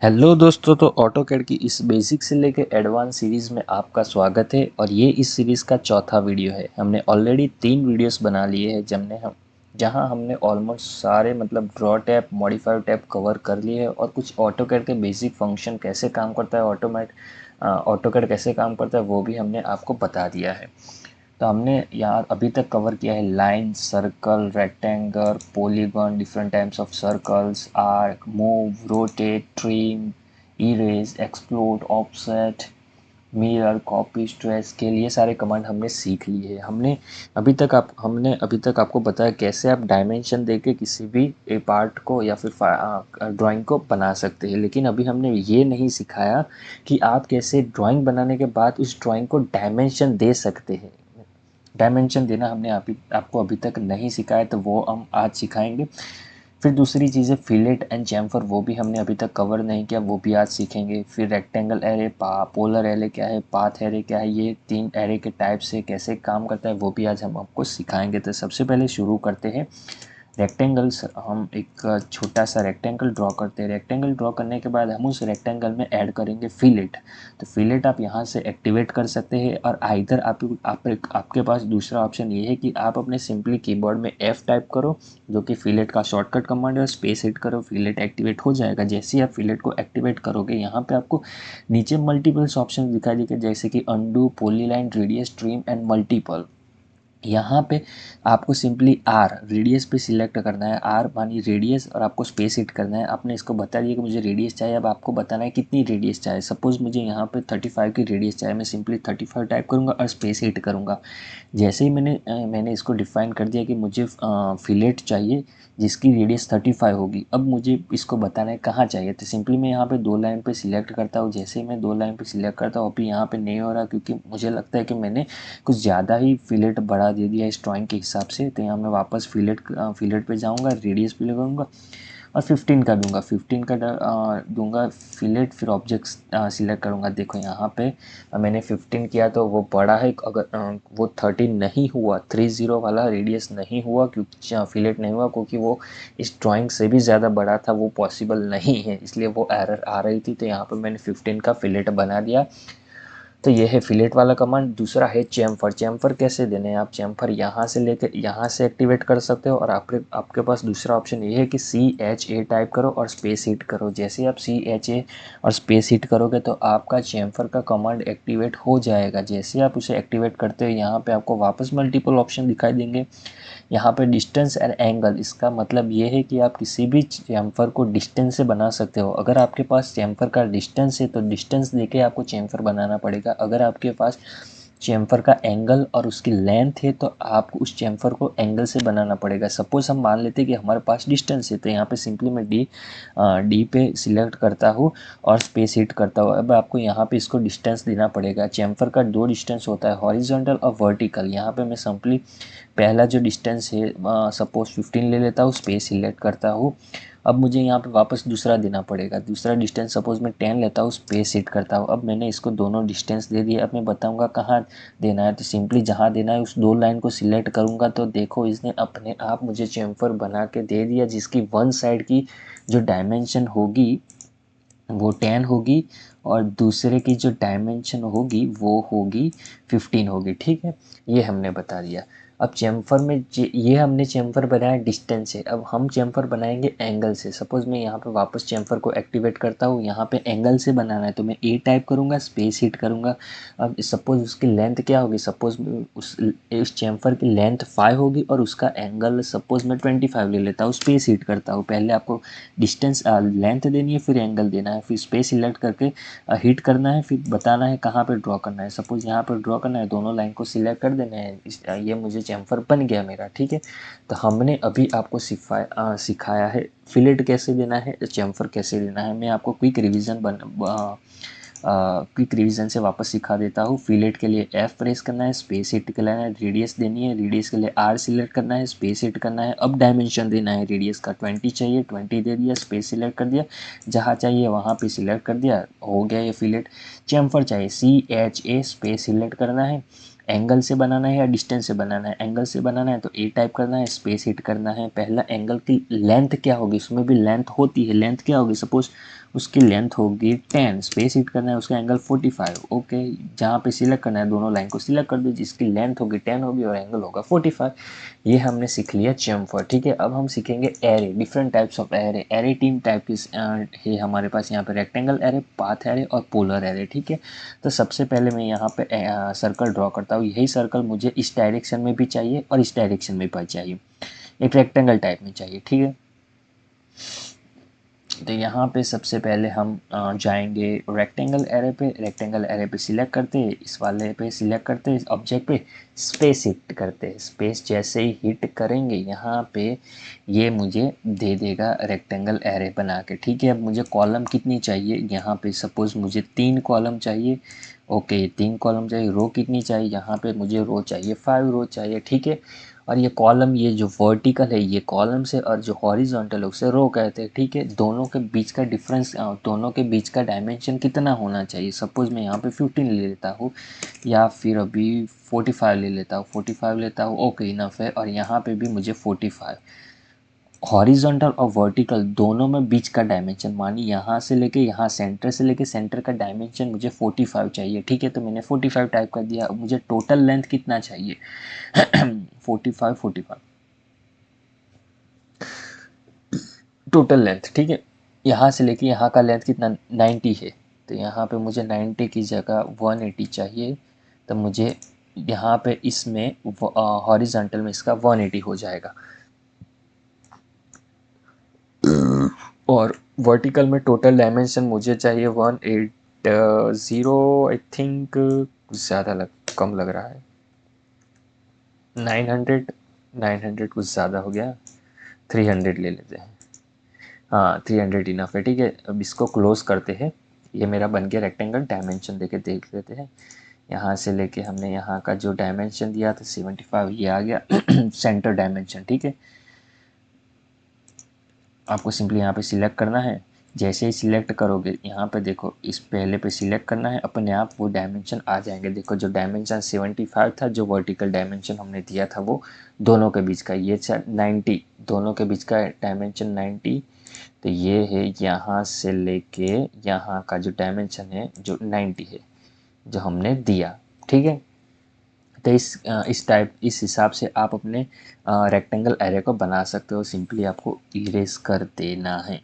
Hello दोस्तों, तो AutoCAD की इस बेसिक से लेके एडवांस सीरीज़ में आपका स्वागत है। और ये इस सीरीज़ का चौथा वीडियो है। हमने ऑलरेडी 3 वीडियोस बना लिए हैं जहां हमने ऑलमोस्ट सारे मतलब draw tab, modifier tab cover कर लिए हैं और कुछ ऑटोकैड के बेसिक फंक्शन कैसे काम करता है, ऑटोकैड कैसे काम करता है वो भी हमने आपको बता दिया है। तो हमने यहाँ अभी तक कवर किया है line, circle, rectangle, polygon, different types of circles, arc, move, rotate, trim, erase, explode, offset, mirror, copy, stress के लिए सारे कमांड हमने सीख लिए हैं। हमने अभी तक आपको बताया कैसे आप डायमेंशन देके किसी भी ए पार्ट को या फिर ड्राइंग को बना सकते हैं। लेकिन अभी हमने ये नहीं सिखाया कि आप कैसे ड्राइंग बनाने के बाद उस ड्राइंग को डायमेंशन दे सकते हैं। डायमेंशन देना हमने आपको अभी तक नहीं सिखाया, तो वो हम आज सिखाएंगे। फिर दूसरी चीज़ है फिलेट एंड चैम्फर, वो भी हमने अभी तक कवर नहीं किया, वो भी आज सीखेंगे। फिर रेक्टेंगल एरे, पोलर एरे क्या है, पाथ एरे क्या है, ये 3 एरे के टाइप से कैसे काम करता है वो भी आज हम आपको सिखाएंगे। तो सबसे पहले शुरू करते हैं रेक्टेंगल्स। हम एक छोटा सा रेक्टेंगल ड्रॉ करते हैं। रेक्टेंगल ड्रॉ करने के बाद हम उस रेक्टेंगल में ऐड करेंगे फिलेट। तो फिलेट आप यहाँ से एक्टिवेट कर सकते हैं, और आइदर आपके पास दूसरा ऑप्शन ये है कि आप अपने सिंपली कीबोर्ड में F टाइप करो, जो कि फिलेट का शॉर्टकट कमांड है, और स्पेस हिट करो, फिलेट एक्टिवेट हो जाएगा। जैसे ही आप फिलेट को एक्टिवेट करोगे, यहाँ पे आपको नीचे मल्टीपल्स ऑप्शन दिखाई देंगे, जैसे कि undo, polyline, radius, trim and multiple. यहाँ पे आपको सिंपली आर रेडियस पे सिलेक्ट करना है, आर मानी रेडियस, और आपको स्पेस हिट करना है। आपने इसको बता दिया कि मुझे रेडियस चाहिए, अब आपको बताना है कितनी रेडियस चाहिए। सपोज मुझे यहाँ पे 35 की रेडियस चाहिए, मैं सिंपली 35 टाइप करूँगा और स्पेस हिट करूँगा। जैसे ही मैंने इसको डिफाइन कर दिया कि मुझे फिलेट चाहिए जिसकी रेडियस 35 होगी। अब मुझे इसको बताना है कहाँ चाहिए, तो सिंपली मैं यहाँ पे 2 लाइन पे सिलेक्ट करता हूँ। जैसे ही मैं 2 लाइन पे सिलेक्ट करता हूँ, अभी यहाँ पे नहीं हो रहा क्योंकि मुझे लगता है कि मैंने कुछ ज़्यादा ही फिलेट बढ़ा दे दिया इस ड्राइंग के हिसाब से। तो यहाँ मैं वापस फिलेट पे जाऊँगा, रेडियस पे लगाऊंगा और 15 का दूंगा। 15 का दूंगा फिलेट, फिर ऑब्जेक्ट सिलेक्ट करूँगा। देखो यहाँ पे मैंने 15 किया तो वो बड़ा है। अगर वो 13 नहीं हुआ, 30 वाला रेडियस नहीं हुआ, क्योंकि फिलेट नहीं हुआ, क्योंकि वो इस ड्राइंग से भी ज़्यादा बड़ा था, वो पॉसिबल नहीं है, इसलिए वो एरर आ रही थी। तो यहाँ पर मैंने 15 का फिलेट बना दिया। तो ये है फिलेट वाला कमांड। दूसरा है चैम्फर। चैम्फर कैसे देने हैं, आप चैम्फर यहाँ से लेकर यहाँ से एक्टिवेट कर सकते हो, और आपके पास दूसरा ऑप्शन ये है कि CHA टाइप करो और स्पेस हिट करो। जैसे आप CHA और स्पेस हिट करोगे तो आपका चैम्फर का कमांड एक्टिवेट हो जाएगा। जैसे आप उसे एक्टिवेट करते हो, यहाँ पे आपको वापस मल्टीपल ऑप्शन दिखाई देंगे। यहाँ पे डिस्टेंस एंड एंगल, इसका मतलब ये है कि आप किसी भी चैम्फर को डिस्टेंस से बना सकते हो। अगर आपके पास चैम्फर का डिस्टेंस है तो डिस्टेंस देके आपको चैम्फर बनाना पड़ेगा। अगर आपके पास चैम्फर का एंगल और उसकी लेंथ है तो आपको उस चैम्फर को एंगल से बनाना पड़ेगा। सपोज हम मान लेते हैं कि हमारे पास डिस्टेंस है, तो यहाँ पे सिंपली मैं डी पे सिलेक्ट करता हूँ और स्पेस हिट करता हूँ। अब आपको यहाँ पे इसको डिस्टेंस देना पड़ेगा। चैम्फर का 2 डिस्टेंस होता है, हॉरिजॉन्टल और वर्टिकल। यहाँ पे मैं सिंपली पहला जो डिस्टेंस है सपोज 15 ले लेता हूँ, स्पेस सिलेक्ट करता हूँ। अब मुझे यहाँ पे वापस दूसरा देना पड़ेगा। दूसरा डिस्टेंस सपोज मैं 10 लेता हूँ, स्पेस हिट करता हूँ। अब मैंने इसको दोनों डिस्टेंस दे दिए। अब मैं बताऊँगा कहाँ देना है, तो सिंपली जहाँ देना है उस 2 लाइन को सिलेक्ट करूँगा। तो देखो इसने अपने आप मुझे चैम्फर बना के दे दिया, जिसकी वन साइड की जो डायमेंशन होगी वो 10 होगी, और दूसरे की जो डायमेंशन होगी वो होगी 15 होगी। ठीक है, ये हमने बता दिया। अब चैम्फर में ये हमने चैम्फर बनाया डिस्टेंस से। अब हम चैम्फर बनाएंगे एंगल से। सपोज मैं यहाँ पे वापस चैम्फर को एक्टिवेट करता हूँ, यहाँ पे एंगल से बनाना है तो मैं A टाइप करूँगा, स्पेस हिट करूँगा। अब सपोज उसकी लेंथ क्या होगी, सपोज उस चैम्फर की लेंथ 5 होगी और उसका एंगल सपोज मैं 25 ले लेता हूँ, स्पेस हिट करता हूँ। पहले आपको डिस्टेंस लेंथ देनी है, फिर एंगल देना है, फिर स्पेस सिलेक्ट करके हिट करना है, फिर बताना है कहाँ पे ड्रॉ करना है। सपोज यहाँ पर ड्रॉ करना है, दोनों लाइन को सिलेक्ट कर देना है। ये मुझे चैम्फर बन गया मेरा। ठीक है, तो हमने अभी आपको सिखाया है फिलेट कैसे देना है, चैम्फर कैसे देना है। मैं आपको क्विक रिवीजन से वापस सिखा देता हूँ। फिलेट के लिए F प्रेस करना है, स्पेस हिट करना है, रेडियस देनी है, रेडियस के लिए R सिलेक्ट करना है, स्पेस हिट करना है। अब डायमेंशन देना है, रेडियस का 20 चाहिए, 20 दे दिया, स्पेस सिलेक्ट कर दिया, जहाँ चाहिए वहाँ पे सिलेक्ट कर दिया, हो गया ये फिलेट। चैम्फर चाहिए CHA, स्पेस सिलेक्ट करना है। एंगल से बनाना है या डिस्टेंस से बनाना है, एंगल से बनाना है तो A टाइप करना है, स्पेस हिट करना है। पहला एंगल की लेंथ क्या होगी, उसमें भी लेंथ होती है, लेंथ क्या होगी, सपोज उसकी लेंथ होगी 10, स्पेस हिट करना है उसका एंगल 45। ओके, जहाँ पे सिलेक्ट करना है दोनों लाइन को सिलेक्ट कर दो, जिसकी लेंथ होगी 10 होगी और एंगल होगा 45। ये हमने सीख लिया चेम्फर। ठीक है, अब हम सीखेंगे array, different types of array. Array 3 type की है हमारे पास यहाँ पे, रेक्टेंगल एरे, पाथ एरे और पोलर एरे। ठीक है, तो सबसे पहले मैं यहाँ पे सर्कल ड्रॉ करता हूँ। यही सर्कल मुझे इस डायरेक्शन में भी चाहिए और इस डायरेक्शन में भी चाहिए, एक रेक्टेंगल टाइप में चाहिए। ठीक है, तो यहाँ पे सबसे पहले हम जाएंगे रेक्टेंगल एरे पे। रेक्टेंगल एरे पे सिलेक्ट करते हैं, इस वाले पे सिलेक्ट करते हैं, ऑब्जेक्ट पे स्पेस हिट करते हैं। स्पेस जैसे ही हिट करेंगे यहाँ पे ये मुझे दे देगा रेक्टेंगल एरे बना के। ठीक है, अब मुझे कॉलम कितनी चाहिए, यहाँ पे सपोज मुझे 3 कॉलम चाहिए। ओके, 3 कॉलम चाहिए। रो कितनी चाहिए, यहाँ पे मुझे रो चाहिए 5 रो चाहिए। ठीक है, और ये कॉलम, ये जो वर्टिकल है ये कॉलम से, और जो हॉरिजॉन्टल है उसे रो कहते हैं। ठीक है, दोनों के बीच का डिफरेंस, दोनों के बीच का डायमेंशन कितना होना चाहिए। सपोज मैं यहाँ पे 15 ले लेता हूँ, या फिर अभी 45 ले लेता हूँ, 45 लेता हूँ। ओके, इनफ है। और यहाँ पे भी मुझे 45, हॉरिजॉन्टल और वर्टिकल दोनों में बीच का डायमेंशन, मानी यहाँ से लेके यहाँ, सेंटर से लेके सेंटर का डायमेंशन मुझे 45 चाहिए। ठीक है, तो मैंने 45 टाइप कर दिया। अब मुझे टोटल लेंथ कितना चाहिए 45 टोटल लेंथ। ठीक है, यहाँ से लेके यहाँ का लेंथ कितना 90 है, तो यहाँ पे मुझे 90 की जगह 180 चाहिए। तो मुझे यहाँ पे इसमें हॉरिजॉन्टल में इसका 180 हो जाएगा, और वर्टिकल में टोटल डायमेंशन मुझे चाहिए 180। आई थिंक कुछ ज़्यादा कम लग रहा है, 900। 900 कुछ ज़्यादा हो गया, 300 ले लेते हैं। हाँ, 300 इनफ है। ठीक है, अब इसको क्लोज करते हैं। ये मेरा बन गया रेक्टेंगल। डायमेंशन देके देख लेते हैं, यहाँ से लेके हमने यहाँ का जो डायमेंशन दिया था 75, ये आ गया सेंटर डायमेंशन। ठीक है, आपको सिंपली यहाँ पे सिलेक्ट करना है। जैसे ही सिलेक्ट करोगे यहाँ पे देखो, इस पहले पे सिलेक्ट करना है, अपने आप वो डायमेंशन आ जाएंगे। देखो जो डायमेंशन 75 था, जो वर्टिकल डायमेंशन हमने दिया था वो दोनों के बीच का, ये 90, दोनों के बीच का डायमेंशन 90। तो ये है यहाँ से लेके यहाँ का जो डायमेंशन है जो 90 है, जो हमने दिया। ठीक है, तो इस हिसाब से आप अपने रेक्टेंगल एरे को बना सकते हो। सिंपली आपको इरेज कर देना है।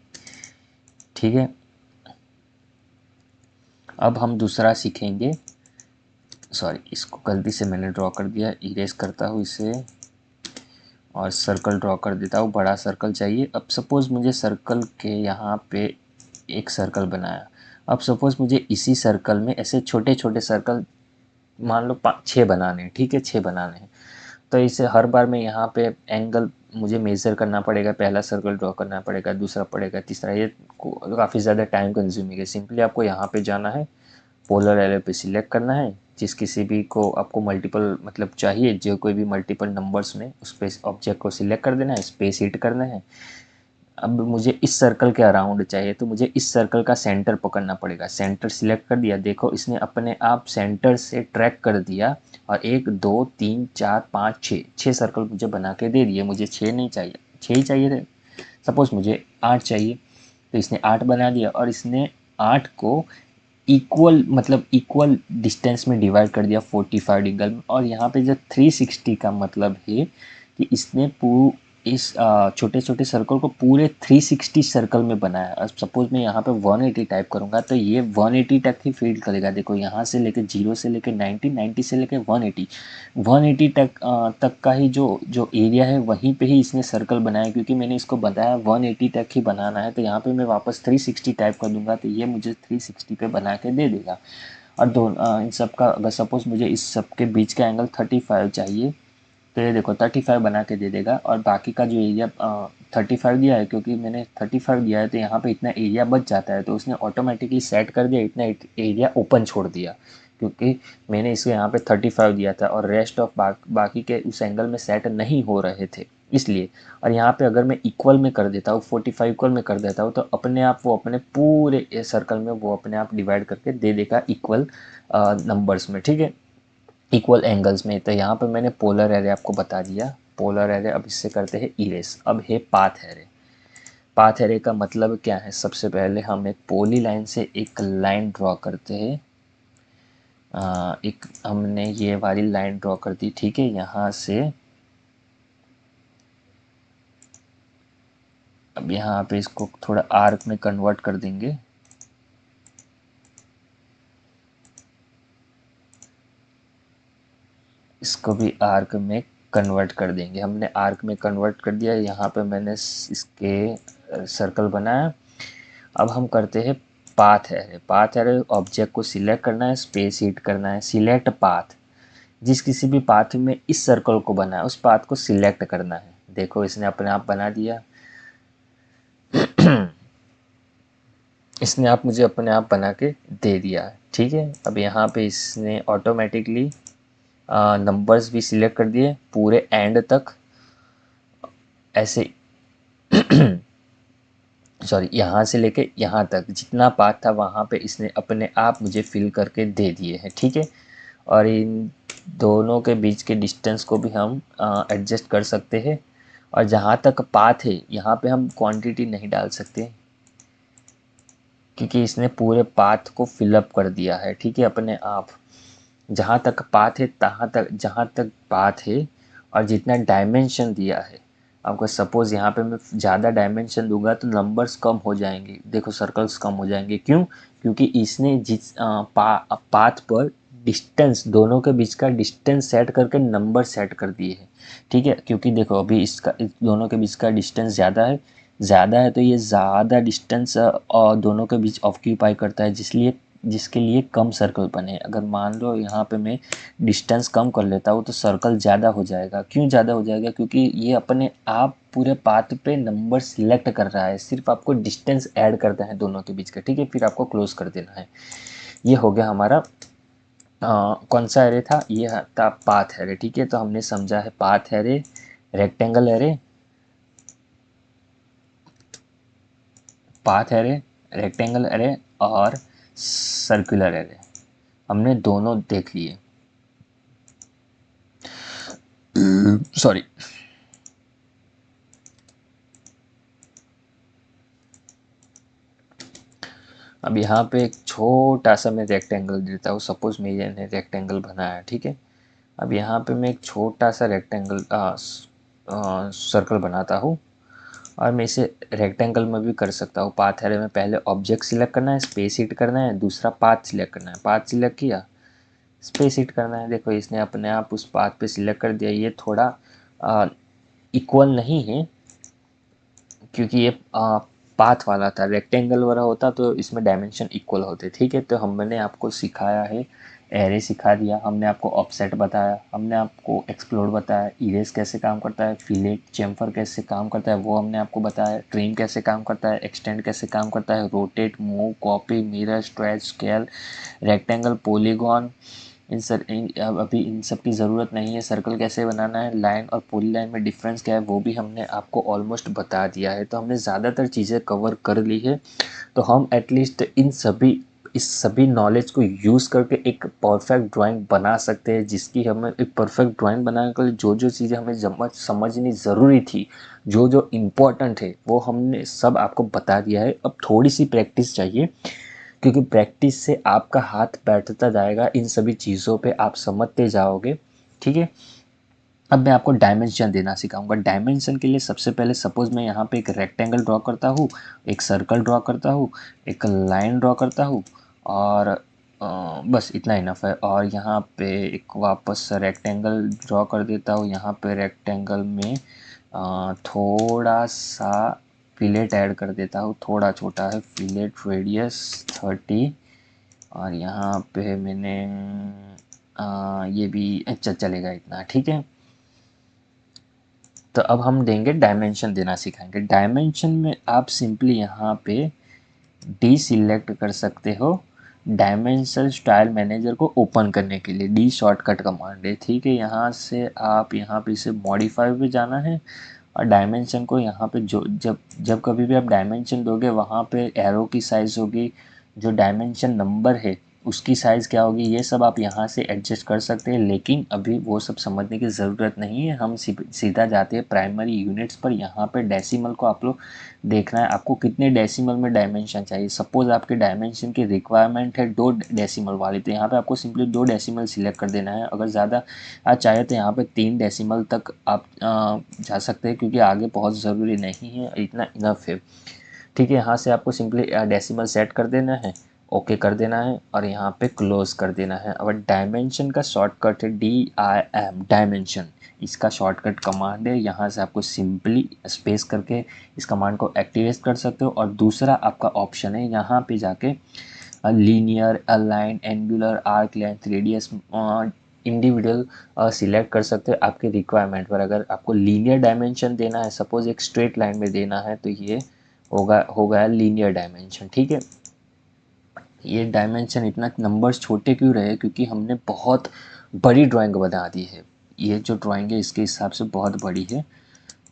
ठीक है, अब हम दूसरा सीखेंगे। सॉरी, इसको गलती से मैंने ड्रॉ कर दिया, इरेज करता हूँ इसे और सर्कल ड्रॉ कर देता हूँ। बड़ा सर्कल चाहिए। अब सपोज़ मुझे सर्कल के यहाँ पे एक सर्कल बनाया। अब सपोज़ मुझे इसी सर्कल में ऐसे छोटे छोटे सर्कल, मान लो 6 बनाने हैं। ठीक है, 6 बनाने हैं, तो इसे हर बार में यहाँ पे एंगल मुझे मेज़र करना पड़ेगा। पहला सर्कल ड्रॉ करना पड़ेगा, दूसरा पड़ेगा, तीसरा, ये काफ़ी ज़्यादा टाइम कंज्यूमिंग है। सिंपली आपको यहाँ पे जाना है, पोलर एरो पे सिलेक्ट करना है। जिस किसी भी को आपको मल्टीपल मतलब चाहिए, जो कोई भी मल्टीपल नंबर्स में, उस पे ऑब्जेक्ट को सिलेक्ट कर देना है, स्पेस हिट करना है। अब मुझे इस सर्कल के अराउंड चाहिए, तो मुझे इस सर्कल का सेंटर पकड़ना पड़ेगा। सेंटर सिलेक्ट कर दिया, देखो इसने अपने आप सेंटर से ट्रैक कर दिया, और 1 2 3 4 5 6 सर्कल मुझे बना के दे दिए। मुझे 6 नहीं चाहिए, 6 ही चाहिए थे। सपोज मुझे 8 चाहिए, तो इसने 8 बना दिया, और इसने 8 को इक्वल मतलब इक्वल डिस्टेंस में डिवाइड कर दिया 45 डिग्री में। और यहाँ पे जो 360 का मतलब है कि इसने इस छोटे छोटे सर्कल को पूरे 360 सर्कल में बनाया। अब सपोज मैं यहाँ पे 180 टाइप करूँगा, तो ये 180 तक ही फीड करेगा। देखो यहाँ से लेके 0 से लेके 90, 90 से लेके 180, 180 तक का ही जो जो एरिया है वहीं पे ही इसने सर्कल बनाया, क्योंकि मैंने इसको बताया 180 तक ही बनाना है। तो यहाँ पे मैं वापस 360 टाइप कर दूंगा, तो ये मुझे 360 पे बना के दे देगा। और इन सब का अगर सपोज मुझे इस सब के बीच का एंगल 35 चाहिए, तो ये देखो 35 बना के दे देगा। और बाकी का जो एरिया 35 दिया है, क्योंकि मैंने 35 दिया है तो यहाँ पे इतना एरिया बच जाता है, तो उसने ऑटोमेटिकली सेट कर दिया, इतना एरिया ओपन छोड़ दिया, क्योंकि मैंने इसको यहाँ पे 35 दिया था और रेस्ट ऑफ बाकी के उस एंगल में सेट नहीं हो रहे थे, इसलिए। और यहाँ पे अगर मैं इक्वल में कर देता हूँ, 45 इक्वल में कर देता हूँ, तो अपने आप वो अपने पूरे सर्कल में वो अपने आप डिवाइड करके दे देगा इक्वल नंबर्स में। ठीक है, इक्वल एंगल्स में। तो यहाँ पर मैंने पोलर एरे आपको बता दिया। पोलर एरे, अब इससे करते हैं इरेज। अब है पाथ एरे। पाथ एरे का मतलब क्या है? सबसे पहले हम एक पॉली लाइन से एक लाइन ड्रॉ करते हैं। एक हमने ये वाली लाइन ड्रॉ कर दी, ठीक है। यहाँ से अब यहाँ पे इसको थोड़ा आर्क में कन्वर्ट कर देंगे। इसको भी आर्क में कन्वर्ट कर देंगे। हमने आर्क में कन्वर्ट कर दिया। यहाँ पे मैंने इसके सर्कल बनाया। अब हम करते हैं path array. Path array object को सिलेक्ट करना है, स्पेस हिट करना है, सिलेक्ट पाथ। जिस किसी भी पाथ में इस सर्कल को बना है उस पाथ को सिलेक्ट करना है। देखो इसने अपने आप बना दिया। इसने आप मुझे अपने आप बना के दे दिया, ठीक है। अब यहाँ पे इसने ऑटोमेटिकली नंबर्स भी सिलेक्ट कर दिए पूरे एंड तक, ऐसे सॉरी, यहाँ से लेके यहाँ तक जितना पाथ था वहाँ पे इसने अपने आप मुझे फिल करके दे दिए हैं, ठीक है। और इन दोनों के बीच के डिस्टेंस को भी हम एडजस्ट कर सकते हैं। और जहाँ तक पाथ है यहाँ पे हम क्वांटिटी नहीं डाल सकते क्योंकि इसने पूरे पाथ को फिलअप कर दिया है, ठीक है, अपने आप। जहाँ तक पाथ है तहाँ तक, जहाँ तक पाथ है और जितना डायमेंशन दिया है। आपको सपोज़ यहाँ पे मैं ज़्यादा डायमेंशन दूंगा तो नंबर्स कम हो जाएंगे। देखो सर्कल्स कम हो जाएंगे, क्यों? क्योंकि इसने पाथ पर डिस्टेंस, दोनों के बीच का डिस्टेंस सेट करके नंबर सेट कर दिए हैं, ठीक है। क्योंकि देखो अभी इसका, इस दोनों के बीच का डिस्टेंस ज़्यादा है, तो ये ज़्यादा डिस्टेंस और दोनों के बीच ऑक्यूपाई करता है, जिसके लिए कम सर्कल बने। अगर मान लो यहाँ पे मैं डिस्टेंस कम कर लेता हूँ तो सर्कल ज़्यादा हो जाएगा। क्यों ज़्यादा हो जाएगा? क्योंकि ये अपने आप पूरे पाथ पे नंबर सिलेक्ट कर रहा है, सिर्फ आपको डिस्टेंस ऐड करना है दोनों के बीच का, ठीक है। फिर आपको क्लोज कर देना है। ये हो गया हमारा कौन सा एरे था? ये था पाथ एरे, ठीक है। तो हमने समझा है path array, rectangle array, path array, rectangle array और सर्कुलर एरे, हमने दोनों देख लिए। सॉरी। अब यहाँ पे एक छोटा सा मैं रेक्टेंगल देता हूँ। सपोज मैंने रेक्टेंगल बनाया, ठीक है। अब यहाँ पे मैं एक छोटा सा रेक्टेंगल सर्कल बनाता हूँ और मैं इसे रेक्टेंगल में भी कर सकता हूँ। पाथ एरे में पहले ऑब्जेक्ट सिलेक्ट करना है, स्पेस हिट करना है, दूसरा पाथ सिलेक्ट करना है। पाथ सिलेक्ट किया, स्पेस हिट करना है। देखो इसने अपने आप उस पाथ पे सिलेक्ट कर दिया। ये थोड़ा इक्वल नहीं है क्योंकि ये पाथ वाला था। रेक्टेंगल वाला होता तो इसमें डायमेंशन इक्वल होते, ठीक है। तो हमने आपको सिखाया है, एरे सिखा दिया, हमने आपको ऑफसेट बताया, हमने आपको एक्सप्लोर बताया, इरेज कैसे काम करता है, फिलेट चेम्फर कैसे काम करता है वो हमने आपको बताया, ट्रिम कैसे काम करता है, एक्सटेंड कैसे काम करता है, rotate, move, copy, mirror, stretch, scale, rectangle, polygon, अभी इन सब की ज़रूरत नहीं है। सर्कल कैसे बनाना है, लाइन और पूरी लाइन में डिफरेंस क्या है वो भी हमने आपको ऑलमोस्ट बता दिया है। तो हमने ज़्यादातर चीज़ें कवर कर ली है। तो हम एटलीस्ट इस सभी नॉलेज को यूज़ करके एक परफेक्ट ड्राइंग बना सकते हैं, जिसकी हमें एक परफेक्ट ड्राइंग बनाने के लिए जो जो चीज़ें हमें समझनी ज़रूरी थी, जो जो इम्पोर्टेंट है वो हमने सब आपको बता दिया है। अब थोड़ी सी प्रैक्टिस चाहिए, क्योंकि प्रैक्टिस से आपका हाथ बैठता जाएगा, इन सभी चीज़ों पे आप समझते जाओगे, ठीक है। अब मैं आपको डायमेंशन देना सिखाऊंगा। डायमेंशन के लिए सबसे पहले सपोज मैं यहाँ पे एक रेक्टेंगल ड्रॉ करता हूँ, एक सर्कल ड्रॉ करता हूँ, एक लाइन ड्रॉ करता हूँ और बस इतना इनफ है। और यहाँ पे एक वापस रेक्टेंगल ड्रॉ कर देता हूँ। यहाँ पे रेक्टेंगल में थोड़ा सा फिलेट ऐड कर देता हूँ, थोड़ा छोटा है फिलेट, रेडियस 30। और यहाँ पे मैंने ये भी अच्छा चलेगा इतना, ठीक है। तो अब हम देंगे डायमेंशन देना सिखाएंगे। डायमेंशन में आप सिंपली यहाँ पे डी सिलेक्ट कर सकते हो। डायमेंशन स्टाइल मैनेजर को ओपन करने के लिए डी शॉर्टकट कमांड है, ठीक है। यहाँ से आप यहाँ पे इसे मॉडिफाई पे जाना है और डायमेंशन को यहाँ पे जो जब जब कभी भी आप डायमेंशन दोगे वहाँ पे एरो की साइज़ होगी, जो डायमेंशन नंबर है उसकी साइज़ क्या होगी, ये सब आप यहाँ से एडजस्ट कर सकते हैं, लेकिन अभी वो सब समझने की ज़रूरत नहीं है। हम सीधा जाते हैं प्राइमरी यूनिट्स पर। यहाँ पे डेसिमल को आप लोग देखना है, आपको कितने डेसिमल में डायमेंशन चाहिए। सपोज़ आपके डायमेंशन की रिक्वायरमेंट है 2 डेसिमल वाली, तो यहाँ पे आपको सिंपली 2 डेसिमल सिलेक्ट कर देना है। अगर ज़्यादा आप चाहे तो यहाँ पे 3 डेसिमल तक आप जा सकते हैं, क्योंकि आगे बहुत ज़रूरी नहीं है, इतना इनफ है। ठीक है, यहाँ से आपको सिंपली डेसिमल सेट कर देना है, ओके कर देना है और यहाँ पे क्लोज कर देना है। और डायमेंशन का शॉर्टकट है DIM, डायमेंशन। इसका शॉर्टकट कमांड है, यहाँ से आपको सिंपली स्पेस करके इस कमांड को एक्टिवेट कर सकते हो। और दूसरा आपका ऑप्शन है, यहाँ पे जाके linear, align, angular, arc length, radius, individual select कर सकते हो आपके रिक्वायरमेंट पर। अगर आपको लीनियर डायमेंशन देना है, सपोज एक स्ट्रेट लाइन में देना है, तो ये हो गया लीनियर डायमेंशन। ठीक है, ये डायमेंशन इतना नंबर्स छोटे क्यों रहे, क्योंकि हमने बहुत बड़ी ड्राइंग बना दी है। ये जो ड्राइंग है इसके हिसाब से बहुत बड़ी है,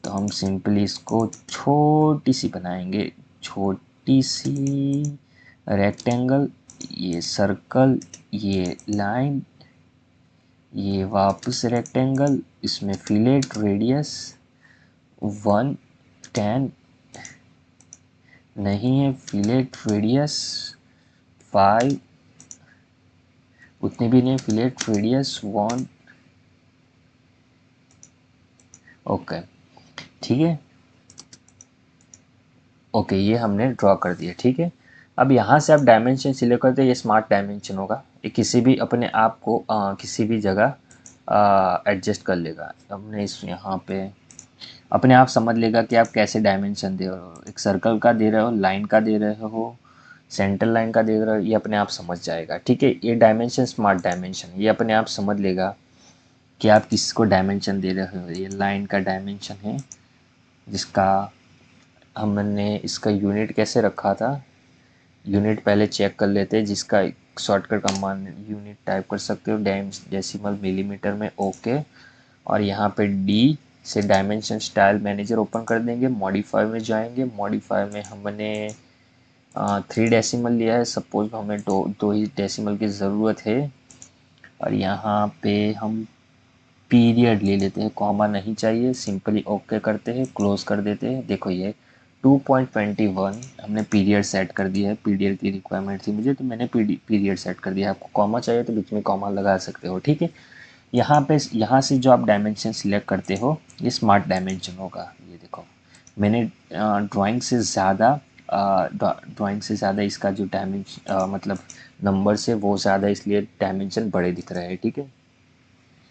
तो हम सिंपली इसको छोटी सी बनाएंगे, छोटी सी रेक्टेंगल, ये सर्कल, ये लाइन, ये वापस रेक्टेंगल, इसमें फिलेट रेडियस 110 नहीं है, फिलेट रेडियस 5 उतनी भी नहीं, फिलेट रेडियस 1। ओके, ठीक है, ओके, ये हमने ड्रॉ कर दिया। ठीक है, अब यहाँ से आप डायमेंशन सिलेक्ट करते हैं, ये स्मार्ट डायमेंशन होगा, ये किसी भी अपने आप को किसी भी जगह एडजस्ट कर लेगा। हमने इस यहाँ पे अपने आप समझ लेगा कि आप कैसे डायमेंशन दे रहे हो, एक सर्कल का दे रहे हो, लाइन का दे रहे हो, सेंटर लाइन का दे रहे हो, ये अपने आप समझ जाएगा। ठीक है, ये डायमेंशन स्मार्ट डायमेंशन, ये अपने आप समझ लेगा कि आप किसको डायमेंशन दे रहे हो। ये लाइन का डायमेंशन है, जिसका हमने इसका यूनिट कैसे रखा था, यूनिट पहले चेक कर लेते हैं, जिसका शॉर्टकट कमांड यूनिट टाइप कर सकते हो, डेसिमल मिलीमीटर में। ओके, और यहाँ पे डी से डायमेंशन स्टाइल मैनेजर ओपन कर देंगे, मॉडिफाई में जाएंगे, मॉडिफाई में हमने 3 डेसिमल लिया है, सपोज हमें दो ही डेसिमल की ज़रूरत है। और यहाँ पे हम पीरियड ले लेते हैं, कॉमा नहीं चाहिए, सिंपली ओके करते हैं, क्लोज कर देते हैं। देखो ये 2.21 हमने पीरियड सेट कर दिया है, पीरियड की रिक्वायरमेंट थी मुझे, तो मैंने पीरियड सेट कर दिया। आपको कॉमा चाहिए तो बीच में कॉमा लगा सकते हो। ठीक है, यहाँ से जो आप डायमेंशन सिलेक्ट करते हो, ये स्मार्ट डायमेंशन होगा। ये देखो, मैंने ड्राइंग से ज़्यादा इसका जो डायमेंशन मतलब नंबर्स है वो ज़्यादा, इसलिए डायमेंशन बड़े दिख रहे हैं। ठीक है,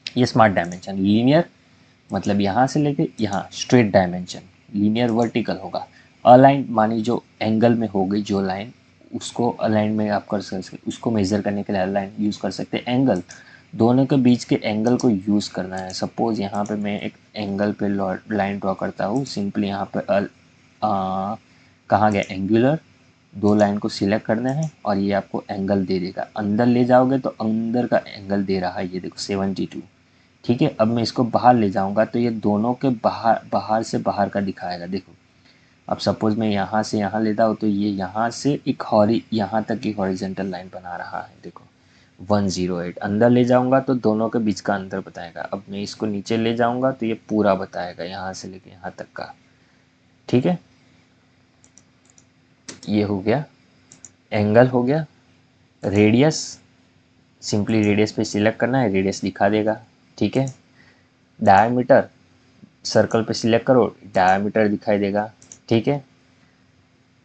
ये स्मार्ट डायमेंशन। लीनियर मतलब यहाँ से लेके यहाँ स्ट्रेट डायमेंशन, लीनियर वर्टिकल होगा। अलाइन मानी जो एंगल में होगी जो लाइन, उसको अलाइन में आप कर सकते, उसको मेज़र करने के लिए अलाइन यूज़ कर सकते हैं। एंगल, दोनों के बीच के एंगल को यूज़ करना है। सपोज़ यहाँ पे मैं एक एंगल पे लाइन ड्रॉ करता हूँ, सिंपली यहाँ पे कहाँ गया एंगुलर, 2 लाइन को सिलेक्ट करना है और ये आपको एंगल दे देगा। अंदर ले जाओगे तो अंदर का एंगल दे रहा है, ये देखो 72। ठीक है, अब मैं इसको बाहर ले जाऊंगा तो ये दोनों के बाहर से बाहर का दिखाएगा। देखो, अब सपोज मैं यहाँ से यहाँ लेता हूँ तो ये यहाँ से एक यहाँ तक की हॉरिजेंटल लाइन बना रहा है। देखो 108, अंदर ले जाऊंगा तो दोनों के बीच का अंतर बताएगा। अब मैं इसको नीचे ले जाऊंगा तो ये पूरा बताएगा, यहाँ से लेके यहाँ तक का। ठीक है, ये हो गया, एंगल हो गया। रेडियस, सिंपली रेडियस पे सिलेक्ट करना है, रेडियस दिखा देगा। ठीक है, डायमीटर, सर्कल पे सिलेक्ट करो, डायमीटर दिखाई देगा। ठीक है,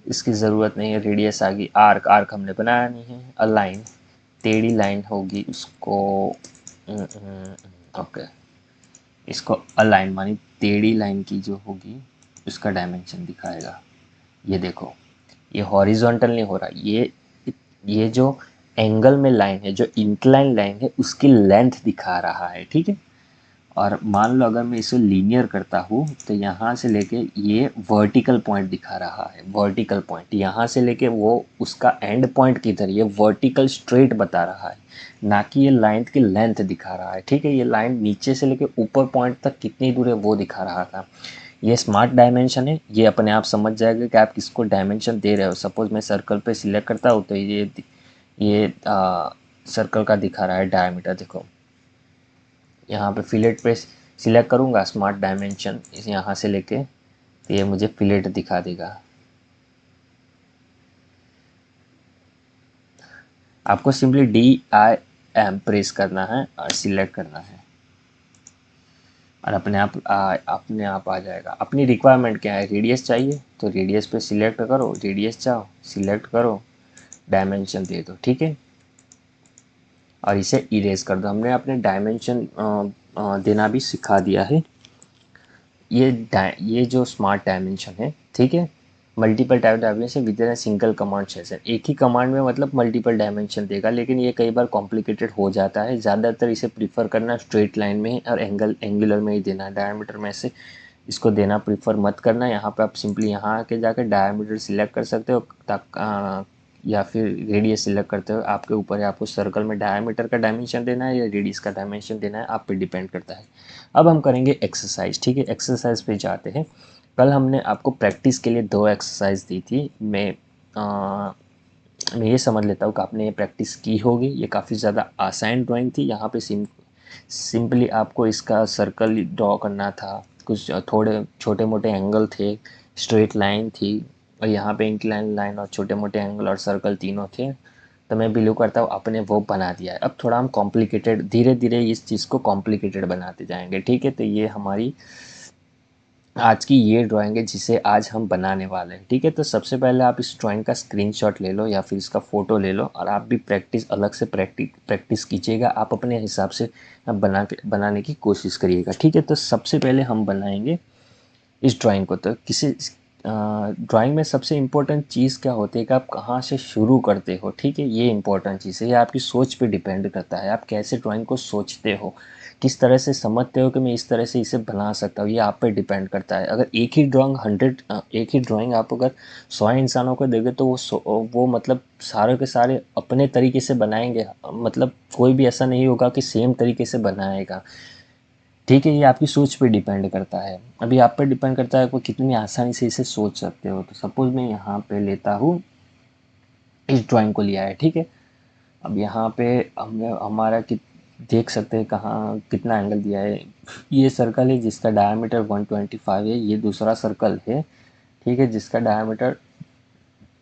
इसकी ज़रूरत नहीं है, रेडियस आ गई। आर्क, आर्क हमने बनाया नहीं है। अलाइन, टेढ़ी लाइन होगी उसको, ओके, इसको अलाइन मानी टेढ़ी लाइन की जो होगी उसका डायमेंशन दिखाएगा। ये देखो, ये हॉरिजॉन्टल नहीं हो रहा, ये जो एंगल में लाइन है, जो इंक्लाइन लाइन है, उसकी लेंथ दिखा रहा है। ठीक है, और मान लो अगर मैं इसे लीनियर करता हूँ तो यहाँ से लेके ये वर्टिकल पॉइंट दिखा रहा है, वर्टिकल पॉइंट यहाँ से लेके वो उसका एंड पॉइंट किधर, ये वर्टिकल स्ट्रेट बता रहा है, ना कि ये लाइन की लेंथ दिखा रहा है। ठीक है, ये लाइन नीचे से लेके ऊपर पॉइंट तक कितनी दूर है वो दिखा रहा था। ये स्मार्ट डायमेंशन है, ये अपने आप समझ जाएगा कि आप किसको डायमेंशन दे रहे हो। सपोज मैं सर्कल पे सिलेक्ट करता हूँ तो ये सर्कल का दिखा रहा है डायमीटर। देखो यहाँ पे फिलेट पे सिलेक्ट करूँगा स्मार्ट डायमेंशन, इस यहाँ से लेके तो ये मुझे फिलेट दिखा देगा। आपको सिंपली DIM प्रेस करना है और सिलेक्ट करना है और अपने आप आ जाएगा। अपनी रिक्वायरमेंट क्या है, रेडियस चाहिए तो रेडियस पे सिलेक्ट करो, रेडियस चाहो सिलेक्ट करो, डायमेंशन दे दो, ठीक है, और इसे इरेज कर दो। हमने अपने डायमेंशन देना भी सिखा दिया है। ये जो स्मार्ट डायमेंशन है, ठीक है, multiple type dimension with in single command session. एक ही कमांड में मतलब मल्टीपल डायमेंशन देगा, लेकिन ये कई बार कॉम्प्लिकेटेड हो जाता है। ज़्यादातर इसे प्रीफर करना स्ट्रेट लाइन में और एंगुलर में ही देना, डायमीटर में से इसको देना प्रीफर मत करना। यहाँ पे आप सिंपली यहाँ आके जाकर डायमीटर सिलेक्ट कर सकते हो या फिर रेडियस सिलेक्ट करते हो, आपके ऊपर है। आपको सर्कल में डायमीटर का डायमेंशन देना है या रेडियस का डायमेंशन देना है, आप पे डिपेंड करता है। अब हम करेंगे एक्सरसाइज, ठीक है। एक्सरसाइज पे जाते हैं। कल हमने आपको प्रैक्टिस के लिए 2 एक्सरसाइज दी थी। मैं ये समझ लेता हूँ कि आपने ये प्रैक्टिस की होगी। ये काफ़ी ज़्यादा आसान ड्राइंग थी। यहाँ पे सिंपली आपको इसका सर्कल ड्रॉ करना था, कुछ थोड़े छोटे मोटे एंगल थे, स्ट्रेट लाइन थी, और यहाँ पे इंक्लाइन लाइन और छोटे मोटे एंगल और सर्कल तीनों थे। तो मैं बिलीव करता हूँ आपने वो बना दिया है। अब थोड़ा हम कॉम्प्लिकेटेड, धीरे धीरे इस चीज़ को कॉम्प्लिकेटेड बनाते जाएंगे, ठीक है। तो ये हमारी आज की ये ड्राइंग है जिसे आज हम बनाने वाले हैं, ठीक है। तो सबसे पहले आप इस ड्राइंग का स्क्रीनशॉट ले लो या फिर इसका फ़ोटो ले लो, और आप भी अलग से प्रैक्टिस कीजिएगा। आप अपने हिसाब से बनाने की कोशिश करिएगा, ठीक है। तो सबसे पहले हम बनाएंगे इस ड्राइंग को। तो किसी ड्राइंग में सबसे इम्पोर्टेंट चीज़ क्या होती है कि आप कहाँ से शुरू करते हो, ठीक है। ये इम्पोर्टेंट चीज़ है, ये आपकी सोच पे डिपेंड करता है। आप कैसे ड्राइंग को सोचते हो, किस तरह से समझते हो कि मैं इस तरह से इसे बना सकता हूँ, ये आप पे डिपेंड करता है। अगर एक ही ड्राइंग आप अगर 100 इंसानों को देंगे तो वो मतलब सारे के सारे अपने तरीके से बनाएंगे। मतलब कोई भी ऐसा नहीं होगा कि सेम तरीके से बनाएगा, ठीक है। ये आपकी सोच पे डिपेंड करता है। अभी आप पे डिपेंड करता है कि कितनी आसानी से इसे सोच सकते हो। तो सपोज मैं यहाँ पे लेता हूँ, इस ड्राइंग को लिया है, ठीक है। अब यहाँ पे हमने हमारा देख सकते हैं कहाँ कितना एंगल दिया है। ये सर्कल है जिसका डायमीटर 125 है। ये दूसरा सर्कल है, ठीक है, जिसका डायमीटर,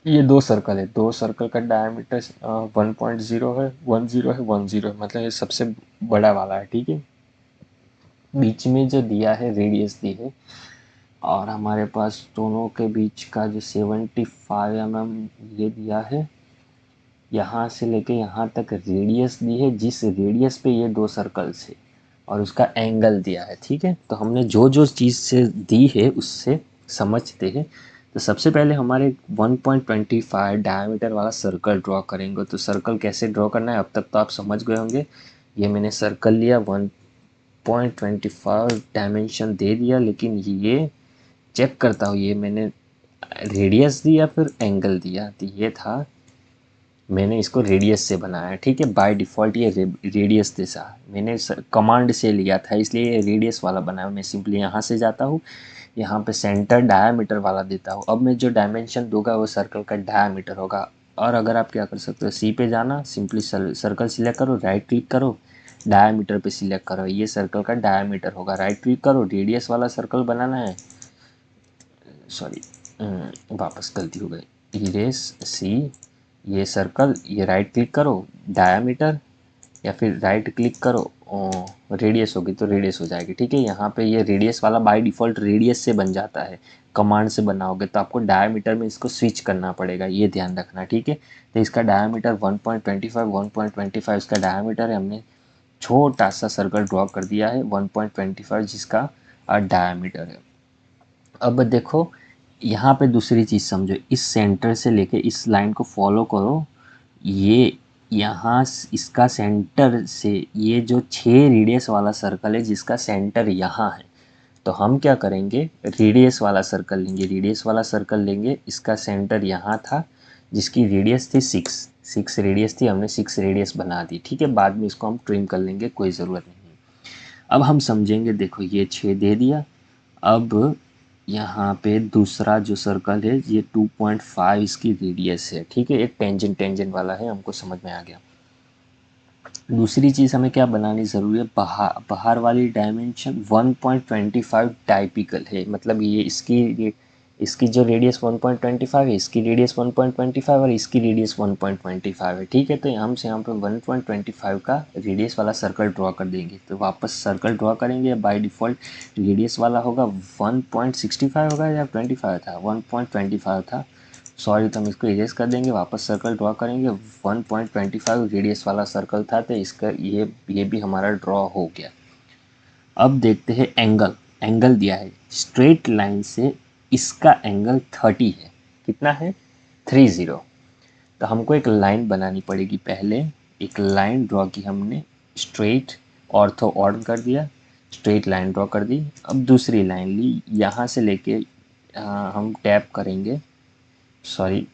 ये दो सर्कल है, दो सर्कल का डायमीटर 1.0 है, 10 है, मतलब ये सबसे बड़ा वाला है, ठीक है। बीच में जो दिया है रेडियस दी है, और हमारे पास दोनों के बीच का जो 75 mm ये दिया है। यहाँ से लेके यहाँ तक रेडियस दी है, जिस रेडियस पे ये दो सर्कल्स है, और उसका एंगल दिया है, ठीक है। तो हमने जो जो चीज़ से दी है उससे समझते हैं। तो सबसे पहले हमारे 1.25 डायमीटर वाला सर्कल ड्रॉ करेंगे। तो सर्कल कैसे ड्रॉ करना है अब तक तो आप समझ गए होंगे। ये मैंने सर्कल लिया, 1.25 डायमेंशन दे दिया, लेकिन ये चेक करता हूँ ये मैंने रेडियस दी या फिर एंगल दिया। तो ये था, मैंने इसको रेडियस से बनाया, ठीक है। बाय डिफ़ॉल्ट ये रेडियस जैसा मैंने कमांड से लिया था, इसलिए ये रेडियस वाला बनाया। मैं सिंपली यहाँ से जाता हूँ, यहाँ पे सेंटर डायमीटर वाला देता हूँ। अब मैं जो डायमेंशन दूंगा वो सर्कल का डायमीटर होगा। और अगर आप क्या कर सकते हो, सी पे जाना, सिंपली सर्कल सिलेक्ट करो, राइट क्लिक करो, डायमीटर पे सिलेक्ट करो, ये सर्कल का डायमीटर होगा। राइट क्लिक करो, रेडियस वाला सर्कल बनाना है, सॉरी वापस गलती हो गई, इरेज सी, ये सर्कल, ये राइट क्लिक करो डायमीटर, या फिर राइट क्लिक करो रेडियस होगी तो रेडियस हो जाएगी, ठीक है। यहाँ पे ये रेडियस वाला बाय डिफ़ॉल्ट रेडियस से बन जाता है। कमांड से बनाओगे तो आपको डायमीटर में इसको स्विच करना पड़ेगा, ये ध्यान रखना, ठीक है। तो इसका डायमीटर 1.25 इसका डायमीटर है। हमने छोटा सा सर्कल ड्रॉ कर दिया है 1.25 जिसका डायमीटर है। अब देखो यहाँ पे दूसरी चीज़ समझो, इस सेंटर से लेके इस लाइन को फॉलो करो। ये यहाँ इसका सेंटर से ये जो 6 रेडियस वाला सर्कल है जिसका सेंटर यहाँ है, तो हम क्या करेंगे, रेडियस वाला सर्कल लेंगे। रेडियस वाला सर्कल लेंगे, इसका सेंटर यहाँ था, जिसकी रेडियस थी 6 रेडियस थी, हमने 6 रेडियस बना दी, ठीक है। बाद में इसको हम ट्रिम कर लेंगे, कोई ज़रूरत नहीं। अब हम समझेंगे, देखो ये 6 दे दिया। अब यहाँ पे दूसरा जो सर्कल है ये 2.5 इसकी रेडियस है, ठीक है। एक टेंजेंट टेंजेंट वाला है, हमको समझ में आ गया। दूसरी चीज़ हमें क्या बनानी ज़रूरी है, बाहर बाहर वाली डायमेंशन 1.25 टाइपिकल है, मतलब इसकी जो रेडियस 1.25 है, इसकी रेडियस 1.25 और इसकी रेडियस 1.25 है, ठीक है। तो यहाँ पे 1.25 का रेडियस वाला सर्कल ड्रॉ कर देंगे। तो वापस सर्कल ड्रॉ करेंगे, बाय डिफ़ॉल्ट रेडियस वाला होगा 1.65 होगा या 25 था, 1.25 था, सॉरी। तो हम इसको इरेज कर देंगे, वापस सर्कल ड्रॉ करेंगे। 1.25 रेडियस वाला सर्कल था, तो इसका ये भी हमारा ड्रॉ हो गया। अब देखते हैं एंगल। एंगल दिया है स्ट्रेट लाइन से, इसका एंगल 30 है। कितना है? 30। तो हमको एक लाइन बनानी पड़ेगी। पहले एक लाइन ड्रॉ की हमने, स्ट्रेट, ऑर्थो ऑन कर दिया, स्ट्रेट लाइन ड्रॉ कर दी। अब दूसरी लाइन ली, यहाँ से लेके हम टैप करेंगे, सॉरी,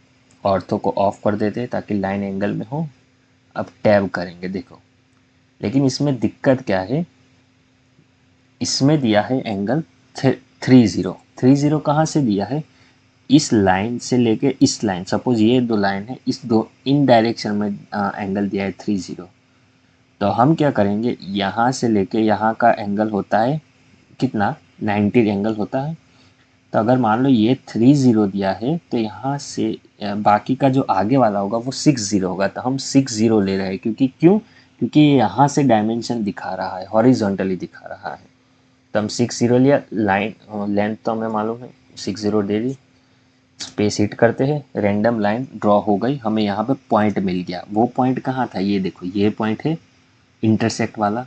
ऑर्थो को ऑफ कर देते हैं ताकि लाइन एंगल में हो। अब टैब करेंगे, देखो। लेकिन इसमें दिक्कत क्या है, इसमें दिया है एंगल 30। 30 कहाँ से दिया है? इस लाइन से लेके इस लाइन, सपोज ये दो लाइन है, इस दो इन डायरेक्शन में एंगल दिया है 30। तो हम क्या करेंगे, यहाँ से लेके यहाँ का एंगल होता है कितना, 90 एंगल होता है। तो अगर मान लो ये 30 दिया है, तो यहाँ से बाकी का जो आगे वाला होगा वो 60 होगा। तो हम 60 ले रहे हैं, क्योंकि यहाँ से डायमेंशन दिखा रहा है, हॉरिजॉन्टली दिखा रहा है। तो हम 60 लिया। लाइन लेंथ तो हमें मालूम है, 60 दे दी। स्पेस हिट करते हैं, रैंडम लाइन ड्रॉ हो गई। हमें यहाँ पे पॉइंट मिल गया। वो पॉइंट कहाँ था, ये देखो, ये पॉइंट है इंटरसेक्ट वाला।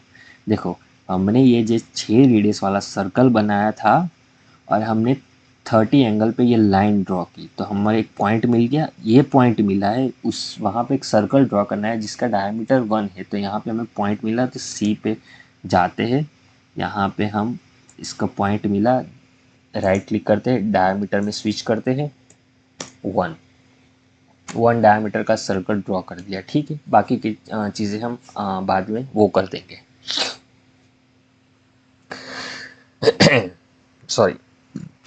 देखो, हमने ये जो 6 रेडियस वाला सर्कल बनाया था और हमने 30 एंगल पे ये लाइन ड्रॉ की, तो हमारे एक पॉइंट मिल गया। ये पॉइंट मिला है, उस वहाँ पे एक सर्कल ड्रॉ करना है जिसका डायमीटर 1 है। तो यहाँ पे हमें पॉइंट मिला, तो सी पे जाते हैं। यहाँ पे हम इसका पॉइंट मिला, राइट क्लिक करते हैं, डायमीटर में स्विच करते हैं, 1 डायमीटर का सर्कल ड्रॉ कर दिया, ठीक है। बाकी की चीज़ें हम बाद में वो कर देंगे। सॉरी।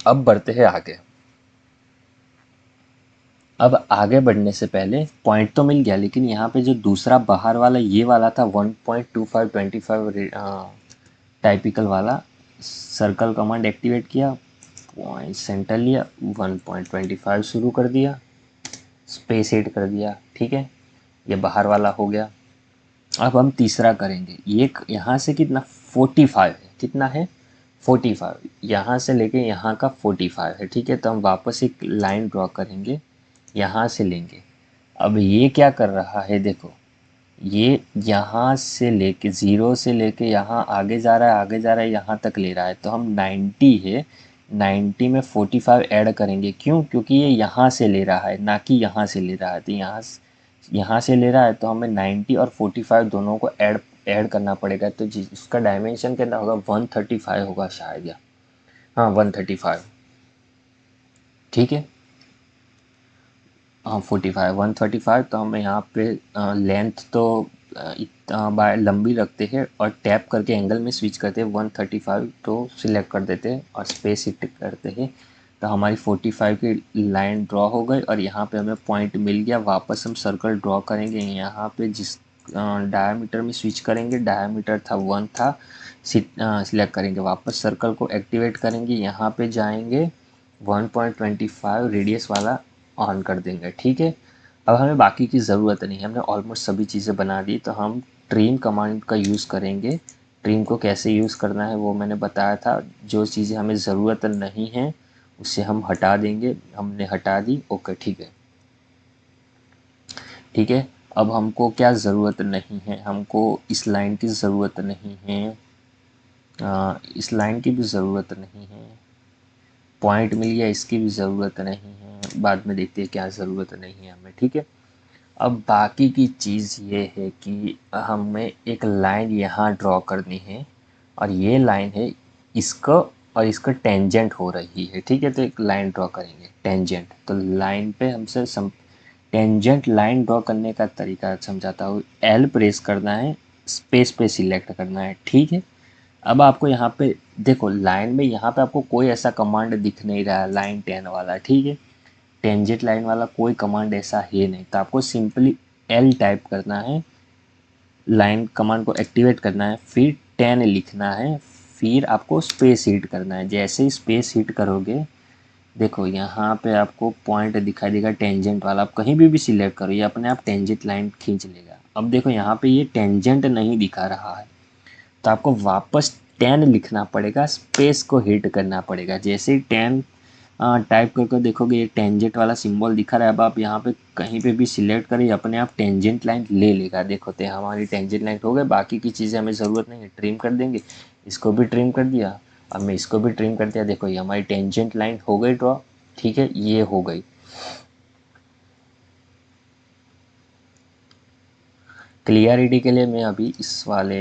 अब बढ़ते हैं आगे। अब आगे बढ़ने से पहले पॉइंट तो मिल गया, लेकिन यहाँ पे जो दूसरा बाहर वाला ये वाला था 1.25 टाइपिकल वाला, सर्कल कमांड एक्टिवेट किया, पॉइंट सेंटर लिया, 1.25 शुरू कर दिया, स्पेस एड कर दिया, ठीक है। ये बाहर वाला हो गया। अब हम तीसरा करेंगे। ये यहाँ से कितना, 45 है। कितना है? 45। यहाँ से लेके यहाँ का 45 है, ठीक है। तो हम वापस एक लाइन ड्रॉ करेंगे, यहाँ से लेंगे। अब ये क्या कर रहा है, देखो, ये यहाँ से लेके 0 से लेके यहाँ आगे जा रहा है, आगे जा रहा है, यहाँ तक ले रहा है। तो हम 90 है, 90 में 45 ऐड करेंगे। क्यों? क्योंकि ये यहाँ से ले रहा है, ना कि यहाँ से ले रहा है। तो यहाँ से ले रहा है, तो हमें 90 और 45 दोनों को ऐड करना पड़ेगा। तो जिसका डायमेंशन कितना होगा, 135 होगा शायद, या हाँ 135, ठीक है। हाँ 45, 135। तो हमें यहाँ पे लेंथ तो बाय लंबी रखते हैं और टैप करके एंगल में स्विच करते हैं, 135 तो सिलेक्ट कर देते हैं और स्पेस हिट करते हैं। तो हमारी 45 की लाइन ड्रॉ हो गई और यहाँ पे हमें पॉइंट मिल गया। वापस हम सर्कल ड्रॉ करेंगे, यहाँ पे जिस डायमीटर में स्विच करेंगे, डायमीटर था 1 था, सिलेक्ट करेंगे, वापस सर्कल को एक्टिवेट करेंगे, यहाँ पे जाएंगे, 1.25 रेडियस वाला ऑन कर देंगे, ठीक है। अब हमें बाकी की ज़रूरत नहीं है, हमने ऑलमोस्ट सभी चीज़ें बना दी। तो हम ट्रिम कमांड का यूज़ करेंगे। ट्रिम को कैसे यूज़ करना है वो मैंने बताया था। जो चीज़ें हमें ज़रूरत नहीं है उसे हम हटा देंगे। हमने हटा दी, ओके, ठीक है, ठीक है। अब हमको क्या ज़रूरत नहीं है, हमको इस लाइन की ज़रूरत नहीं है, इस लाइन की भी ज़रूरत नहीं है, पॉइंट मिल गया, इसकी भी ज़रूरत नहीं है, बाद में देखते हैं क्या ज़रूरत नहीं है हमें, ठीक है। अब बाकी की चीज़ ये है कि हमें एक लाइन यहाँ ड्रॉ करनी है और ये लाइन है इसको और इसका टेंजेंट हो रही है, ठीक है। तो एक लाइन ड्रॉ करेंगे टेंजेंट। तो लाइन पे हमसे टेंजेंट लाइन ड्रॉ करने का तरीका समझाता हूँ। एल प्रेस करना है, स्पेस पे सिलेक्ट करना है, ठीक है। अब आपको यहाँ पे देखो लाइन में यहाँ पे आपको कोई ऐसा कमांड दिख नहीं रहा है लाइन 10 वाला, ठीक है। टेंजेंट लाइन वाला कोई कमांड ऐसा है नहीं, तो आपको सिंपली एल टाइप करना है, लाइन कमांड को एक्टिवेट करना है, फिर 10 लिखना है, फिर आपको स्पेस हिट करना है। जैसे ही स्पेस हिट करोगे, देखो यहाँ पे आपको पॉइंट दिखाई देगा टेंजेंट वाला, आप कहीं भी सिलेक्ट करो ये अपने आप टेंजेंट लाइन खींच लेगा। अब देखो यहाँ पे ये टेंजेंट नहीं दिखा रहा है, तो आपको वापस 10 लिखना पड़ेगा, स्पेस को हिट करना पड़ेगा। जैसे ही 10 टाइप करके देखोगे ये टेंजेंट वाला सिंबल दिखा रहा है। अब आप यहाँ पे कहीं पे भी सिलेक्ट करें अपने आप टेंजेंट लाइन ले लेगा। देखो तो हमारी टेंजेंट लाइन हो गई, बाकी की चीज़ें हमें ज़रूरत नहीं है, ट्रिम कर देंगे। इसको भी ट्रिम कर दिया, अब मैं इसको भी ट्रिम कर दिया। देखो ये हमारी टेंजेंट लाइन हो गई ड्रॉ, ठीक है, ये हो गई। क्लियरिटी के लिए मैं अभी इस वाले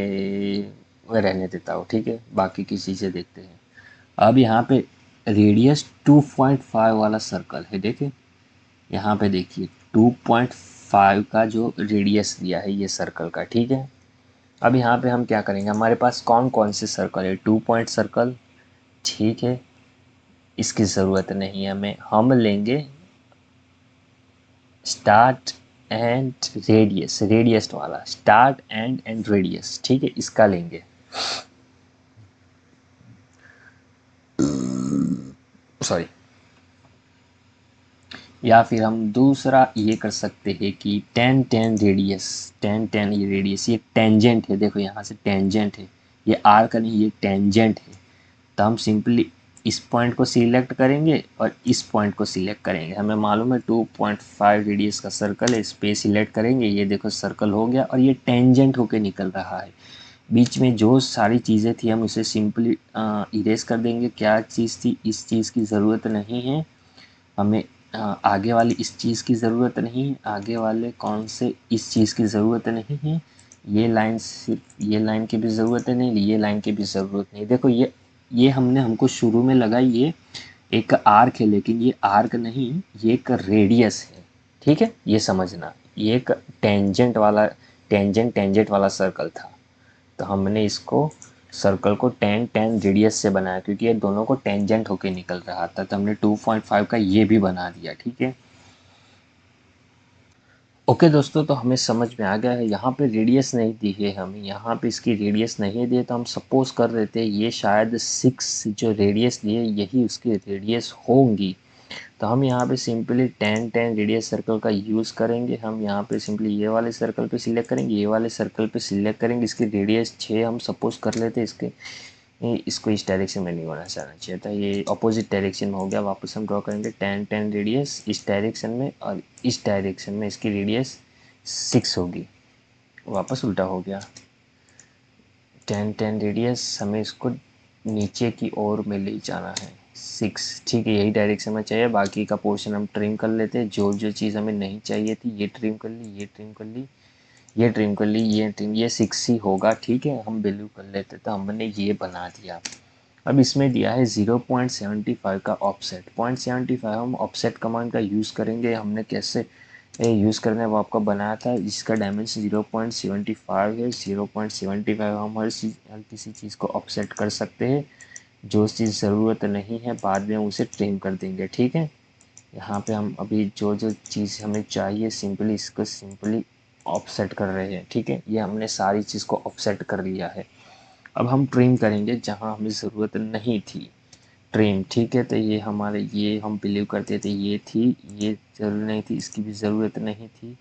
में रहने देता हूँ, ठीक है, बाकी की चीज़ें देखते हैं। अब यहाँ पे रेडियस 2.5 वाला सर्कल है, देखें यहाँ पे देखिए 2.5 का जो रेडियस दिया है ये सर्कल का, ठीक है। अब यहाँ पे हम क्या करेंगे, हमारे पास कौन कौन से सर्कल है, 2 पॉइंट सर्कल, ठीक है, इसकी ज़रूरत नहीं है हमें। हम लेंगे स्टार्ट एंड रेडियस, रेडियस वाला स्टार्ट एंड रेडियस, ठीक है, इसका लेंगे। सॉरी। या फिर हम दूसरा ये कर सकते हैं कि 10 रेडियस, 10 ये रेडियस, ये टेंजेंट है, देखो यहाँ से टेंजेंट है, ये आर का नहीं, ये टेंजेंट है। तो हम सिंपली इस पॉइंट को सिलेक्ट करेंगे और इस पॉइंट को सिलेक्ट करेंगे। हमें मालूम है 2.5 रेडियस का सर्कल है, इस पे सिलेक्ट करेंगे, ये देखो सर्कल हो गया और ये टेंजेंट होके निकल रहा है। बीच में जो सारी चीज़ें थी हम इसे सिंपली इरेज कर देंगे। क्या चीज़ थी, इस चीज़ की ज़रूरत नहीं है हमें, आगे वाली इस चीज़ की ज़रूरत नहीं है, आगे वाले कौन से इस चीज़ की ज़रूरत नहीं है, ये लाइन सिर्फ ये लाइन की भी ज़रूरत नहीं, ये लाइन की भी ज़रूरत नहीं। देखो ये हमने हमको शुरू में लगा ये एक आर्क है, लेकिन ये आर्क नहीं, ये एक रेडियस है, ठीक है, ये समझना। ये एक टेंजेंट वाला सर्कल था, तो हमने इसको सर्कल को 10 रेडियस से बनाया, क्योंकि ये दोनों को टेंजेंट होके निकल रहा था, तो हमने 2.5 का ये भी बना दिया, ठीक है। ओके दोस्तों, तो हमें समझ में आ गया है। यहाँ पे रेडियस नहीं दी है हमें, यहाँ पे इसकी रेडियस नहीं दी है, तो हम सपोज कर रहे थे ये शायद 6 जो रेडियस दी है यही उसकी रेडियस होंगी। तो हम यहाँ पे सिंपली 10 रेडियस सर्कल का यूज़ करेंगे। हम यहाँ पे सिंपली ये वाले सर्कल पे सिलेक्ट करेंगे, ये वाले सर्कल पे सिलेक्ट करेंगे, इसकी रेडियस 6 हम सपोज कर लेते हैं। इसको इस डायरेक्शन में नहीं होना चाहना चाहिए था, ये अपोजिट डायरेक्शन में हो गया। वापस हम ड्रॉ करेंगे 10 रेडियस इस डायरेक्शन में, और इस डायरेक्शन में इसकी रेडियस 6 होगी, वापस उल्टा हो गया। 10 रेडियस हमें इसको नीचे की ओर में ले जाना है, 6, ठीक है, यही डायरेक्शन में चाहिए। बाकी का पोर्शन हम ट्रिम कर लेते हैं, जो जो चीज़ हमें नहीं चाहिए थी ये ट्रिम कर ली, ये ट्रिम कर ली, ये ट्रिम कर ली, ये ट्रिम, ये 6 ही होगा, ठीक है, हम वैल्यू कर लेते। तो हमने ये बना दिया। अब इसमें दिया है 0.75 का ऑफसेट, 0.75 हम ऑफसेट कमांड का यूज़ करेंगे। हमने कैसे यूज़ करना है वो आपका बनाया था, जिसका डायमेंशन 0.75 है। 0.75 हम हर किसी चीज़ को ऑफसेट कर सकते हैं, जो चीज़ ज़रूरत नहीं है बाद में उसे ट्रिम कर देंगे, ठीक है। यहाँ पे हम अभी जो जो चीज़ हमें चाहिए सिंपली इसको सिंपली ऑफसेट कर रहे हैं, ठीक है, ये हमने सारी चीज़ को ऑफसेट कर लिया है। अब हम ट्रिम करेंगे जहाँ हमें ज़रूरत नहीं थी, ट्रिम, ठीक है। तो ये हमारे, ये हम बिलीव करते थे ये थी, ये ज़रूरत नहीं थी, इसकी भी ज़रूरत नहीं थी,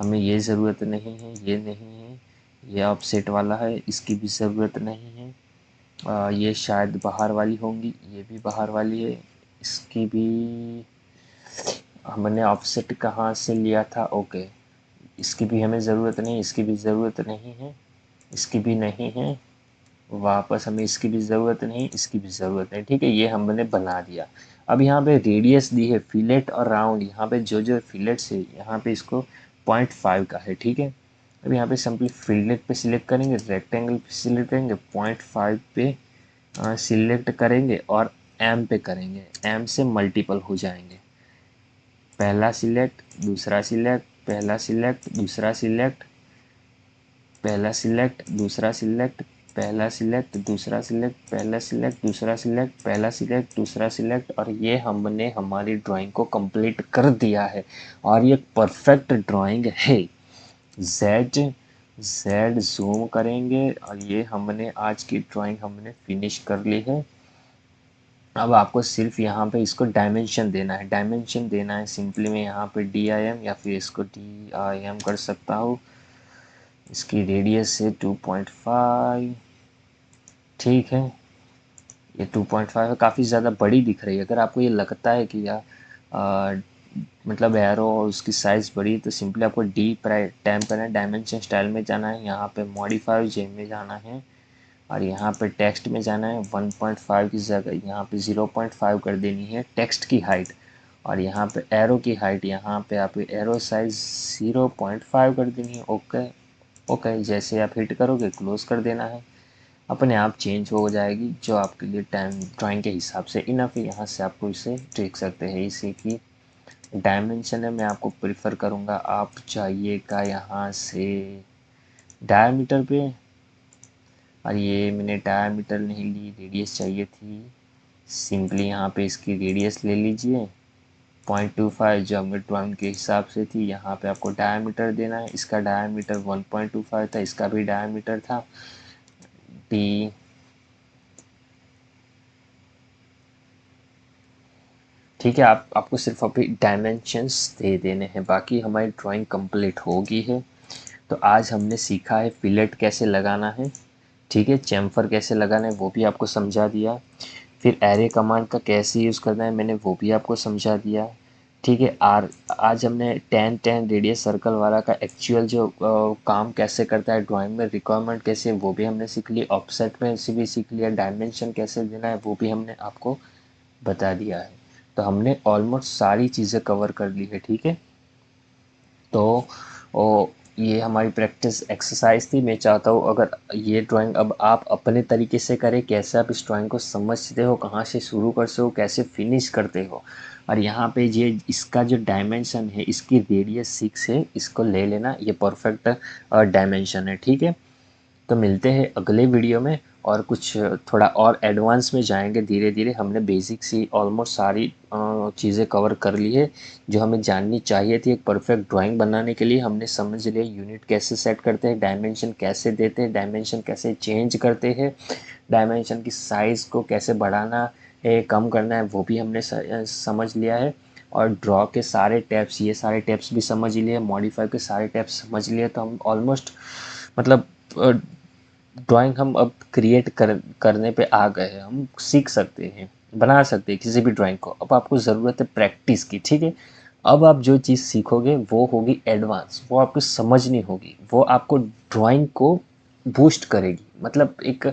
हमें ये ज़रूरत नहीं है, ये नहीं है, ये ऑफसेट वाला है, इसकी भी ज़रूरत नहीं है। ये शायद बाहर वाली होंगी, ये भी बाहर वाली है, इसकी भी हमने ऑफसेट कहाँ से लिया था, ओके, इसकी भी हमें ज़रूरत नहीं, इसकी भी ज़रूरत नहीं है, इसकी भी नहीं है, वापस हमें इसकी भी ज़रूरत नहीं, इसकी भी ज़रूरत नहीं, ठीक है, ये हमने बना दिया। अब यहाँ पे रेडियस दी है फिलेट और राउंड, यहाँ पे जो जो फिलेट्स है यहाँ पे इसको 0.5 का है, ठीक है। अब यहाँ पे सिंपली फिलेट पे सिलेक्ट करेंगे, रेक्टेंगल पे सिलेक्ट करेंगे, 0.5 पे सिलेक्ट करेंगे और एम पे करेंगे, एम से मल्टीपल हो जाएंगे। पहला सिलेक्ट, दूसरा सिलेक्ट, पहला सिलेक्ट, दूसरा सिलेक्ट, पहला सिलेक्ट, दूसरा सिलेक्ट, पहला सिलेक्ट, दूसरा सिलेक्ट, पहला सिलेक्ट, दूसरा सिलेक्ट, पहला सिलेक्ट, दूसरा सिलेक्ट, और ये हमने हमारी ड्राइंग को कंप्लीट कर दिया है और ये परफेक्ट ड्राइंग है। जेड जेड जूम करेंगे और ये हमने आज की ड्राइंग हमने फिनिश कर ली है। अब आपको सिर्फ यहाँ पे इसको डायमेंशन देना है, डायमेंशन देना है सिंपली मैं यहाँ पे DIM या फिर इसको DIM कर सकता हूँ। इसकी रेडियस है 2.5, ठीक है, ये 2.5 है, काफ़ी ज़्यादा बड़ी दिख रही है। अगर आपको ये लगता है कि यार मतलब एरो और उसकी साइज़ बड़ी है तो सिंपली आपको टैप करना है, डायमेंशन स्टाइल में जाना है, यहाँ पे मॉडिफाई जे में जाना है और यहाँ पे टेक्स्ट में जाना है। 1.5 की जगह यहाँ पे 0.5 कर देनी है टेक्स्ट की हाइट, और यहाँ पे एरो की हाइट, यहाँ पे आप एरो साइज 0.5 कर देनी है। ओके ओके, जैसे आप हिट करोगे क्लोज कर देना है, अपने आप चेंज हो जाएगी जो आपके लिए टाइम ड्राइंग के हिसाब से इनफ है। यहाँ से आपको इसे देख सकते हैं। इसी की डायमेंशन है, मैं आपको प्रिफर करूँगा आप जाइएगा यहाँ से डायमीटर पे, और ये मैंने डायमीटर नहीं ली, रेडियस चाहिए थी। सिंपली यहाँ पे इसकी रेडियस ले लीजिए 0.25 जो हमें ड्राइंग के हिसाब से थी। यहाँ पे आपको डायमीटर देना है, इसका डायमीटर 1.25 था, इसका भी डायमीटर था डी। ठीक है, आपको सिर्फ अभी डायमेंशंस दे देने हैं, बाकी हमारी ड्राइंग कंप्लीट होगी है। तो आज हमने सीखा है फिलेट कैसे लगाना है, ठीक है, चैम्फर कैसे लगाना है वो भी आपको समझा दिया, फिर एरे कमांड का कैसे यूज़ करना है मैंने वो भी आपको समझा दिया, ठीक है। आज हमने 10-10 रेडियस सर्कल वाला का एक्चुअल जो काम कैसे करता है ड्राइंग में, रिक्वायरमेंट कैसे है वो भी हमने सीख लिया, ऑफसेट में से भी सीख लिया, डायमेंशन कैसे देना है वो भी हमने आपको बता दिया है। तो हमने ऑलमोस्ट सारी चीज़ें कवर कर ली है, ठीक है। तो ओ, ये हमारी प्रैक्टिस एक्सरसाइज थी। मैं चाहता हूँ अगर ये ड्राइंग अब आप अपने तरीके से करें, कैसे आप इस ड्राइंग को समझते हो, कहाँ से शुरू करते हो, कैसे फिनिश करते हो। और यहाँ पे ये इसका जो डायमेंशन है, इसकी रेडियस 6 है, इसको ले लेना, ये परफेक्ट डायमेंशन है, ठीक है। तो मिलते हैं अगले वीडियो में और कुछ थोड़ा और एडवांस में जाएंगे धीरे धीरे। हमने बेसिक सी ऑलमोस्ट सारी चीज़ें कवर कर ली है जो हमें जाननी चाहिए थी। एक परफेक्ट ड्राइंग बनाने के लिए हमने समझ लिया यूनिट कैसे सेट करते हैं, डायमेंशन कैसे देते हैं, डायमेंशन कैसे चेंज करते हैं, डायमेंशन की साइज़ को कैसे बढ़ाना है कम करना है वो भी हमने समझ लिया है। और ड्रॉ के सारे टैप्स, ये सारे टैप्स भी समझ लिए, मॉडिफाई के सारे टैप्स समझ लिए, तो हम ऑलमोस्ट मतलब ड्राइंग हम अब करने पे आ गए हैं, हम सीख सकते हैं, बना सकते हैं किसी भी ड्राइंग को। अब आपको ज़रूरत है प्रैक्टिस की, ठीक है। अब आप जो चीज़ सीखोगे वो होगी एडवांस, वो आपको समझनी होगी, वो आपको ड्राइंग को बूस्ट करेगी। मतलब एक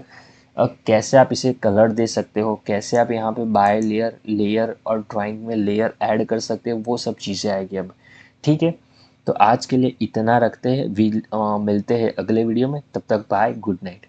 कैसे आप इसे कलर दे सकते हो, कैसे आप यहाँ पे बाय लेयर लेयर और ड्राइंग में लेयर ऐड कर सकते हो, वो सब चीज़ें आएगी अब, ठीक है। तो आज के लिए इतना रखते हैं, मिलते हैं अगले वीडियो में, तब तक बाय, गुड नाइट।